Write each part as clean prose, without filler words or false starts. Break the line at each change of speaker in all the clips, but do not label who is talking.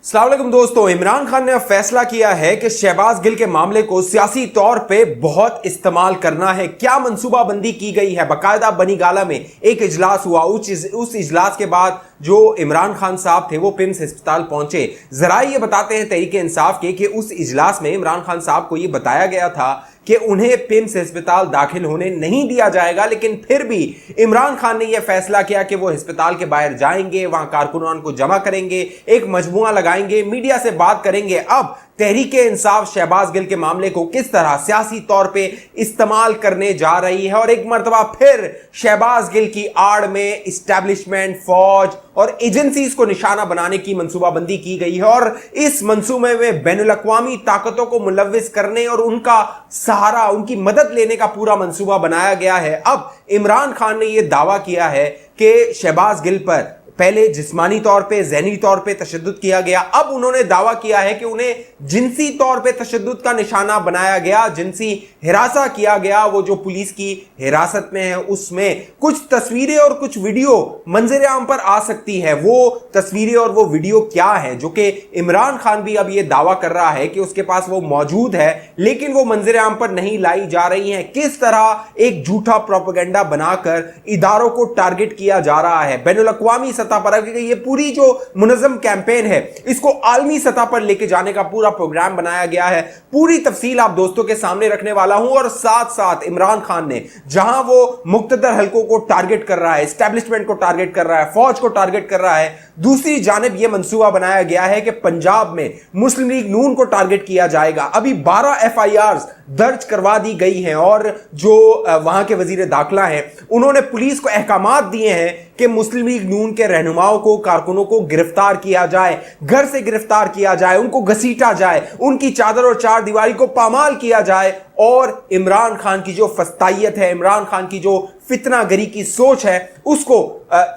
अस्सलाम वालेकुम दोस्तों, इमरान खान ने अब फैसला किया है कि शहबाज गिल के मामले को सियासी तौर पे बहुत इस्तेमाल करना है। क्या मंसूबाबंदी की गई है? बाकायदा बनी गाला में एक इजलास हुआ। उस इजलास के बाद जो इमरान खान साहब थे वो पिम्स अस्पताल पहुंचे। जरा ये बताते हैं तहरीक इंसाफ के कि उस इजलास में इमरान खान साहब को ये बताया गया था कि उन्हें पिम्स अस्पताल दाखिल होने नहीं दिया जाएगा, लेकिन फिर भी इमरान खान ने यह फैसला किया कि वो अस्पताल के बाहर जाएंगे, वहां कारकुनान को जमा करेंगे, एक मजमुआ लगाएंगे, मीडिया से बात करेंगे। अब तहरीक इंसाफ शहबाज गिल के मामले को किस तरह सियासी तौर पे इस्तेमाल करने जा रही है और एक मर्तबा फिर शहबाज गिल की आड़ में इस्टेब्लिशमेंट, फौज और एजेंसीज को निशाना बनाने की मंसूबाबंदी की गई है और इस मंसूबे में बैनुल-अक़वामी ताकतों को मुलव्विस करने और उनका सहारा, उनकी मदद लेने का पूरा मंसूबा बनाया गया है। अब इमरान खान ने यह दावा किया है कि शहबाज गिल पर पहले जिस्मानी तौर पे, ज़हनी तौर पे तशद्दुद किया गया। अब उन्होंने दावा किया है कि उन्हें जिनसी तौर पे तशद्दुद का निशाना बनाया गया, जिनसी हिरासा किया गया। वो जो पुलिस की हिरासत में है उसमें कुछ तस्वीरें और कुछ वीडियो मंजर आम पर आ सकती है। वो तस्वीरें और वो वीडियो क्या है जो कि इमरान खान भी अब ये दावा कर रहा है कि उसके पास वो मौजूद है, लेकिन वो मंजर आम पर नहीं लाई जा रही है। किस तरह एक झूठा प्रोपेगेंडा बनाकर इदारों को टारगेट किया जा रहा है बैनुल-अक़वामी सतह पर। ये पूरी जो मुनज़्ज़म कैंपेन है इसको आलमी सतह पर लेके जाने का पूरा प्रोग्राम बनाया गया है। पूरी तफसील आप दोस्तों के सामने रखने वाला हूं और साथ साथ इमरान खान ने जहां वो मुक़्तदर हलकों को टारगेट कर रहा है, एस्टेब्लिशमेंट को टारगेट कर रहा है, फौज को टारगेट कर रहा है, दूसरी जानिब यह मंसूबा बनाया गया है कि पंजाब में मुस्लिम लीग नून को टारगेट किया जाएगा। अभी 12 FIRs दर्ज करवा दी गई हैं और जो वहां के वजीर दाखिला हैं उन्होंने पुलिस को अहकामात दिए हैं कि मुस्लिम लीग नून के रहनुमाओं को, कारकुनों को गिरफ्तार किया जाए, घर से गिरफ्तार किया जाए, उनको घसीटा जाए, उनकी चादर और चार दीवारी को पामाल किया जाए और इमरान खान की जो फस्तायत है, इमरान खान की जो फितनागरी की सोच है उसको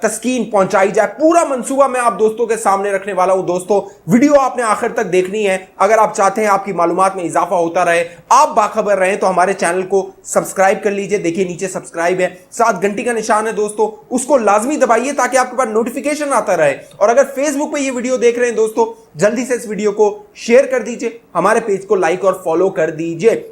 तस्कीन पहुंचाई जाए। पूरा मंसूबा मैं आप दोस्तों के सामने रखने वाला हूं। दोस्तों, वीडियो आपने आखिर तक देखनी है अगर आप चाहते हैं आपकी मालूमात में इजाफा होता रहे, आप बाखबर रहें, तो हमारे चैनल को सब्सक्राइब कर लीजिए। देखिए नीचे सब्सक्राइब है, साथ घंटी का निशान है दोस्तों, उसको लाजमी दबाइए ताकि आपके पास नोटिफिकेशन आता रहे। और अगर फेसबुक पे ये वीडियो देख रहे हैं दोस्तों, जल्दी से इस वीडियो को शेयर कर दीजिए, हमारे पेज को लाइक और फॉलो कर दीजिए।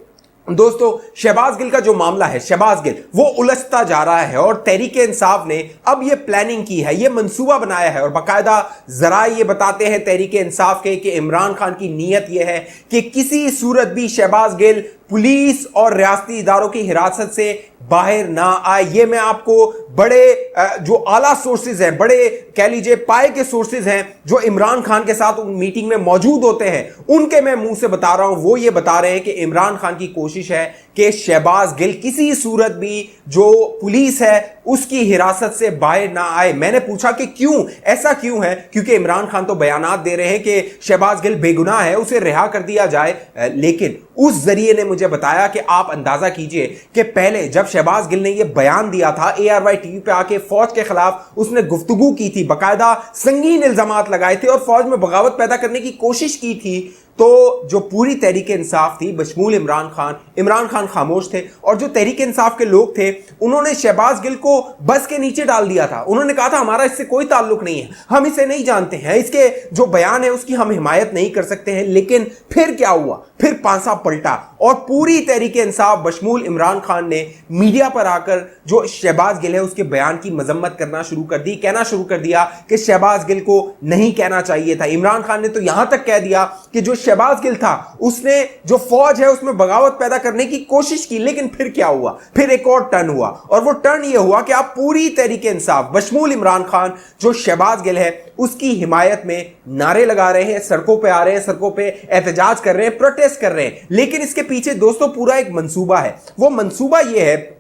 दोस्तों, शहबाज गिल का जो मामला है, शहबाज गिल वो उलझता जा रहा है और तहरीक इंसाफ ने अब ये प्लानिंग की है, ये मंसूबा बनाया है और बाकायदा जरा ये बताते हैं तहरीक इंसाफ के कि इमरान खान की नीयत ये है कि किसी सूरत भी शहबाज गिल पुलिस और रियासती इदारों की हिरासत से बाहर ना आए। ये मैं आपको बड़े जो आला सोर्सेज हैं, बड़े कह लीजिए पाए के सोर्सेज हैं जो इमरान खान के साथ मीटिंग में मौजूद होते हैं, उनके मैं मुंह से बता रहा हूं। वो ये बता रहे हैं कि इमरान खान की कोशिश है कि शहबाज गिल किसी सूरत भी जो पुलिस है उसकी हिरासत से बाहर ना आए। मैंने पूछा कि क्यों, ऐसा क्यों है? क्योंकि इमरान खान तो बयानात दे रहे हैं कि शहबाज गिल बेगुनाह है, उसे रिहा कर दिया जाए, लेकिन उस जरिए ने मुझे बताया कि आप अंदाजा कीजिए कि पहले जब शहबाज गिल ने यह बयान दिया था, ARY टीवी पे आके फौज के खिलाफ उसने गुफ्तगू की थी, बाकायदा संगीन इल्जामात लगाए थे और फौज में बगावत पैदा करने की कोशिश की थी, तो जो पूरी तहरीक इंसाफ थी बशमूल इमरान खान खामोश थे और जो तहरीक इंसाफ के लोग थे उन्होंने शहबाज गिल को बस के नीचे डाल दिया था। उन्होंने कहा था हमारा इससे कोई ताल्लुक नहीं है, हम इसे नहीं जानते हैं, इसके जो बयान है उसकी हम हिमायत नहीं कर सकते हैं। लेकिन फिर क्या हुआ? फिर पांसा पलटा और पूरी तहरीक इंसाफ बशमूल इमरान खान ने मीडिया पर आकर जो शहबाज गिल है उसके बयान की मजम्मत करना शुरू कर दी, कहना शुरू कर दिया कि शहबाज गिल को नहीं कहना चाहिए था। इमरान खान ने तो यहां तक कह दिया कि जो शहबाज गिल था उसने जो फौज है उसमें बगावत पैदा करने की कोशिश की। लेकिन फिर क्या हुआ? फिर एक और टर्न हुआ और वो टर्न ये हुआ कि आप पूरी तहरीक इंसाफ बशमूल इमरान खान जो शहबाज गिल है उसकी हिमायत में नारे लगा रहे हैं, सड़कों पे आ रहे हैं, सड़कों पे एहतजाज कर रहे हैं, प्रोटेस्ट कर रहे हैं। लेकिन इसके पीछे दोस्तों पूरा एक मंसूबा है। वो मंसूबा ये है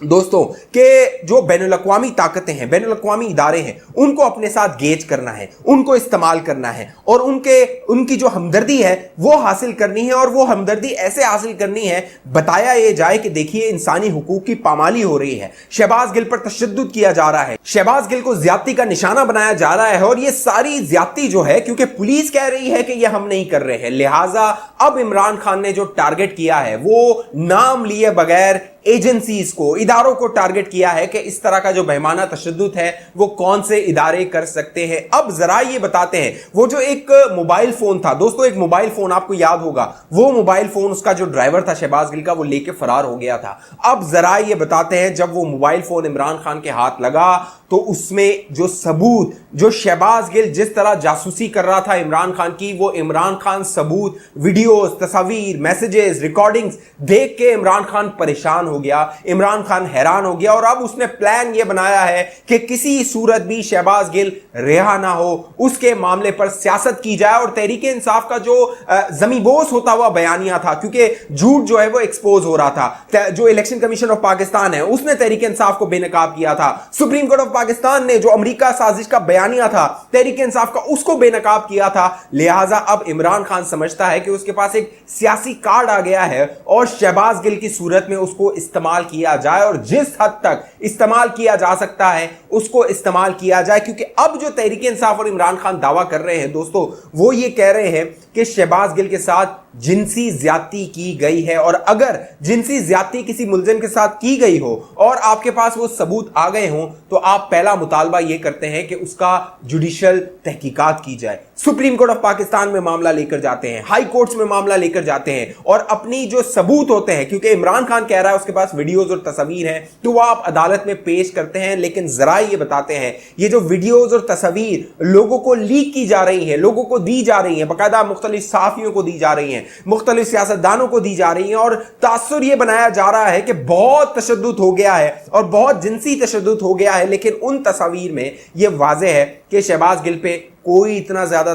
दोस्तों कि जो बैनुल-अक़वामी ताकतें हैं, बैनुल-अक़वामी इदारे हैं, उनको अपने साथ गेज करना है, उनको इस्तेमाल करना है और उनकी जो हमदर्दी है वो हासिल करनी है। और वो हमदर्दी ऐसे हासिल करनी है, बताया ये जाए कि देखिए इंसानी हुकूक की पामाली हो रही है, शहबाज गिल पर तशद्दुद किया जा रहा है, शहबाज गिल को ज्यादती का निशाना बनाया जा रहा है और ये सारी ज्यादती जो है, क्योंकि पुलिस कह रही है कि ये हम नहीं कर रहे हैं, लिहाजा अब इमरान खान ने जो टारगेट किया है वो नाम लिए बगैर एजेंसीज को, इदारों को टारगेट किया है कि इस तरह का जो बेईमाना तशद्दुद है वो कौन से इदारे कर सकते हैं। अब जरा ये बताते हैं, वो जो एक मोबाइल फोन था दोस्तों, एक मोबाइल फोन आपको याद होगा, वो मोबाइल फोन उसका जो ड्राइवर था शहबाज गिल का, वो लेके फरार हो गया था। अब जरा ये बताते हैं, जब वो मोबाइल फोन इमरान खान के हाथ लगा तो उसमें जो सबूत, जो शहबाज गिल जिस तरह जासूसी कर रहा था इमरान खान की, वो इमरान खान सबूत, वीडियोस, तस्वीर, मैसेजेस, रिकॉर्डिंग्स देख के इमरान खान परेशान हो गया, इमरान खान हैरान हो गया और अब उसने प्लान ये बनाया है कि किसी सूरत भी शहबाज गिल रिहा ना हो, उसके मामले पर सियासत की जाए और तहरीक इंसाफ का जो जमीबोस होता हुआ बयानिया था, क्योंकि झूठ जो है वो एक्सपोज हो रहा था, जो इलेक्शन कमीशन ऑफ पाकिस्तान है उसने तहरीक इंसाफ को बेनकाब किया था, सुप्रीम कोर्ट ऑफ पाकिस्तान ने जो अमेरिका साजिश का बयानिया था तहरीक इंसाफ का उसको बेनकाब किया था। लिहाजा अब इमरान खान समझता है कि उसके पास एक सियासी कार्ड आ गया है और शहबाज गिल की सूरत में उसको इस्तेमाल किया जाए और जिस हद तक इस्तेमाल किया जा सकता है उसको इस्तेमाल किया जाए, क्योंकि अब जो तहरीक इंसाफ और इमरान खान दावा कर रहे हैं दोस्तों, वो ये कह रहे हैं कि शहबाज गिल के साथ जिनसी ज्यादती की गई है और अगर जिनसी ज्यादती किसी मुलजिम के साथ की गई हो और आपके पास वो सबूत आ गए हों तो आप पहला मुतालबा ये करते हैं कि उसका जुडिशियल तहकीकात की जाए। सुप्रीम कोर्ट ऑफ पाकिस्तान में मामला लेकर जाते हैं, हाई कोर्ट्स में मामला लेकर जाते हैं और अपनी जो सबूत होते हैं, क्योंकि इमरान खान कह रहा है उसके पास वीडियोस और तस्वीर हैं, तो वो आप अदालत में पेश करते हैं। लेकिन जरा ये बताते हैं, ये जो वीडियोस और तस्वीर लोगों को लीक की जा रही है, लोगों को दी जा रही है, बाकायदा मुख्तलिफ सहाफियों को दी जा रही है, मुख्तलिफ सियासतदानों को दी जा रही है और तासुर ये बनाया जा रहा है कि बहुत तशद्दुद हो गया है और बहुत जिनसी तशद्दुद हो गया है, लेकिन उन तस्वीर में यह वाज़ेह है कि शहबाज गिल पे कोई इतना ज्यादा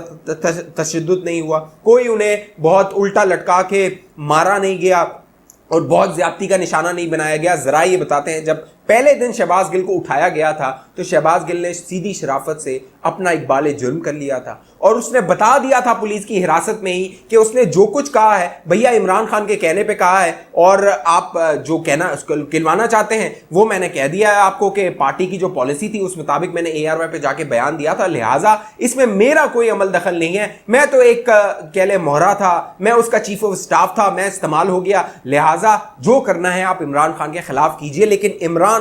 तशद्दुद नहीं हुआ, कोई उन्हें बहुत उल्टा लटका के मारा नहीं गया और बहुत ज्यादती का निशाना नहीं बनाया गया। जरा ये बताते हैं, जब पहले दिन शहबाज गिल को उठाया गया था तो शहबाज गिल ने सीधी शराफत से अपना इकबाल जुर्म कर लिया था और उसने बता दिया था पुलिस की हिरासत में ही कि उसने जो कुछ कहा है भैया इमरान खान के कहने पे कहा है और आप जो कहना कहलवाना चाहते हैं वो मैंने कह दिया है आपको कि पार्टी की जो पॉलिसी थी उस मुताबिक मैंने ARY पे जाके बयान दिया था, लिहाजा इसमें मेरा कोई अमल दखल नहीं है, मैं तो एक कह ले मोहरा था, मैं उसका चीफ ऑफ स्टाफ था, मैं इस्तेमाल हो गया, लिहाजा जो करना है आप इमरान खान के खिलाफ कीजिए। लेकिन इमरान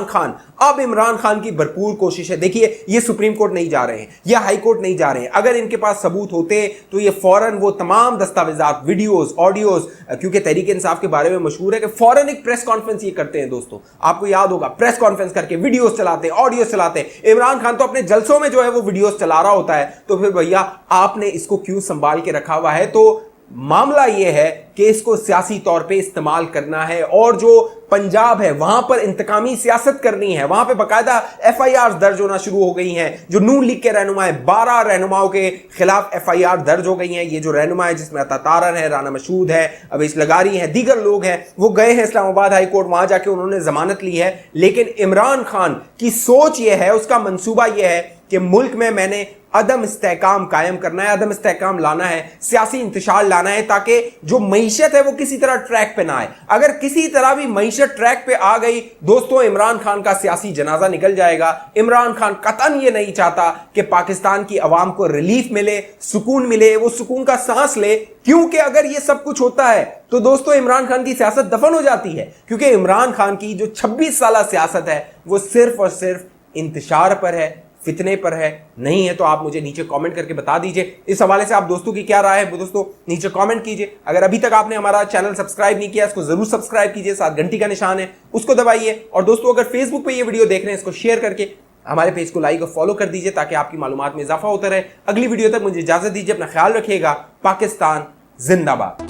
खान की भरपूर कोशिश है, देखिए ये सुप्रीम कोर्ट नहीं जा रहे हैं, ये हाई कोर्ट नहीं जा रहे हैं, अगर इनके पास सबूत होते तो ये फौरन वो तमाम दस्तावेजात, वीडियोस, ऑडियोस, क्योंकि तहरीक इंसाफ के बारे में मशहूर है कि फौरन एक प्रेस कॉन्फ्रेंस ये करते हैं दोस्तों, आपको याद होगा, प्रेस कॉन्फ्रेंस करके वीडियोस चलाते हैं, ऑडियोस चलाते हैं। इमरान खान तो अपने जलसों में जो है वो वीडियोस चला रहा होता है, तो फिर भैया आपने इसको क्यों संभाल के रखा हुआ है? तो मामला यह है कि इसको सियासी तौर पे इस्तेमाल करना है और जो पंजाब है वहां पर इंतकामी सियासत करनी है, वहां पे बाकायदा FIR दर्ज होना शुरू हो गई हैं। जो नून लीग के रहनुमा है, 12 रहनुमाओं के खिलाफ FIR दर्ज हो गई हैं। ये जो रहनुमा है जिसमें अता तारर है, राना मशहूद है, अवैस लगारी है, दीगर लोग हैं, वो गए हैं इस्लामाबाद हाई कोर्ट, वहां जाके उन्होंने जमानत ली है। लेकिन इमरान खान की सोच यह है, उसका मंसूबा यह है कि मुल्क में मैंने अदम इस्तेहकाम कायम करना है, अदम इस्तेहकाम लाना है, सियासी इंतशार लाना है ताकि जो मईशत है वो किसी तरह ट्रैक पे ना आए। अगर किसी तरह भी मईशत ट्रैक पे आ गई दोस्तों, इमरान खान का सियासी जनाजा निकल जाएगा। इमरान खान कतन ये नहीं चाहता कि पाकिस्तान की अवाम को रिलीफ मिले, सुकून मिले, वो सुकून का सांस ले, क्योंकि अगर ये सब कुछ होता है तो दोस्तों इमरान खान की सियासत दफन हो जाती है, क्योंकि इमरान खान की जो 26 साल सियासत है वो सिर्फ और सिर्फ इंतशार पर है, फितने पर है। नहीं है तो आप मुझे नीचे कमेंट करके बता दीजिए। इस हवाले से आप दोस्तों की क्या राय है दोस्तों नीचे कमेंट कीजिए। अगर अभी तक आपने हमारा चैनल सब्सक्राइब नहीं किया इसको जरूर सब्सक्राइब कीजिए, साथ घंटी का निशान है उसको दबाइए। और दोस्तों अगर फेसबुक पे ये वीडियो देख रहे हैं इसको शेयर करके हमारे पेज को लाइक और फॉलो कर दीजिए ताकि आपकी मालूमात में इजाफा होता रहे। अगली वीडियो तक मुझे इजाजत दीजिए, अपना ख्याल रखिएगा। पाकिस्तान जिंदाबाद।